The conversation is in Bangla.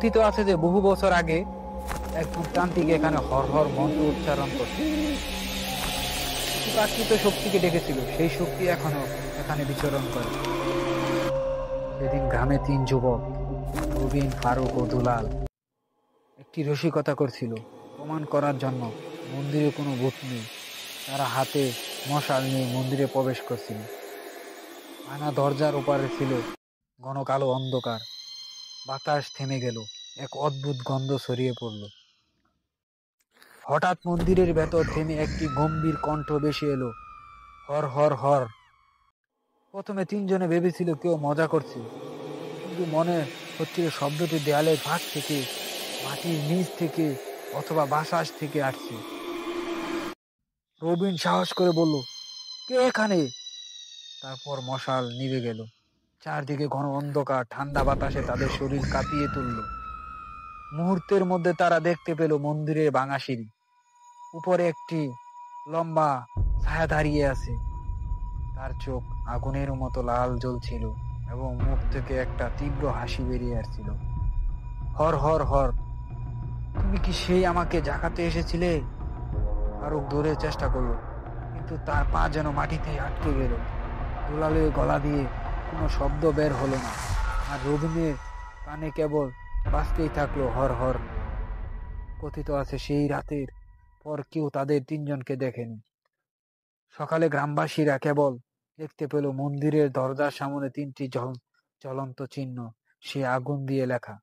কথিত আছে যে বহু বছর আগে একজন তান্ত্রিক এখানে হর হর মন্ত্র উচ্চারণ করত। কিছু প্রাকৃত শক্তিকে ডেকেছিল, সেই শক্তি এখনো এখানে বিচরণ করে। সেদিন গ্রামে তিন যুবক, রবিন, ফারুক ও দুলাল, একটি রসিকতা করছিল। প্রমাণ করার জন্য মন্দিরে কোনো ভূত নেই, তারা হাতে মশাল নিয়ে মন্দিরে প্রবেশ করছিল। ভাঙা দরজার ওপারে ছিল ঘন কালো অন্ধকার। বাতাস থেমে গেল, এক অদ্ভুত গন্ধ ছড়িয়ে পড়ল। হঠাৎ মন্দিরের ভেতর থেমে একটি গম্ভীর কণ্ঠ ভেসে এলো, হর হর হর। প্রথমে তিনজনে ভেবেছিল কেউ মজা করছে, কিন্তু মনে হচ্ছিল শব্দটি দেয়ালের ফাঁক থেকে, মাটির নিচ থেকে অথবা বাতাস থেকে আসছে। রবিন সাহস করে বলল, কে এখানে? তারপর মশাল নিভে গেল। চারদিকে ঘন অন্ধকার, ঠান্ডা বাতাসে তাদের শরীর কাঁপিয়ে তুলল। মুহূর্তের মধ্যে তারা দেখতে পেল মন্দিরের ভাঙা সিঁড়ি, উপরে একটি লম্বা ছায়া দাঁড়িয়ে আছে। তার চোখ আগুনের মতো লাল জ্বলছিল এবং মুখ থেকে একটা তীব্র হাসি বেরিয়ে আসছিল। হর হর হর, তুমি কি সেই আমাকে জাগাতে এসেছিলে? ফারুক দৌড়ের চেষ্টা করলো, কিন্তু তার পা যেন মাটিতে আটকে গেল। দুলালের গলা দিয়ে কোনো শব্দ বের হলো না, আর রবিনের কানে কেবল বাজতেই থাকলো হর হর। কথিত আছে সেই রাতের পর কেউ তাদের তিনজনকে দেখেনি। সকালে গ্রামবাসীরা কেবল দেখতে পেল মন্দিরের দরজার সামনে তিনটি জ্বলন্ত চিহ্ন, সে আগুন দিয়ে লেখা।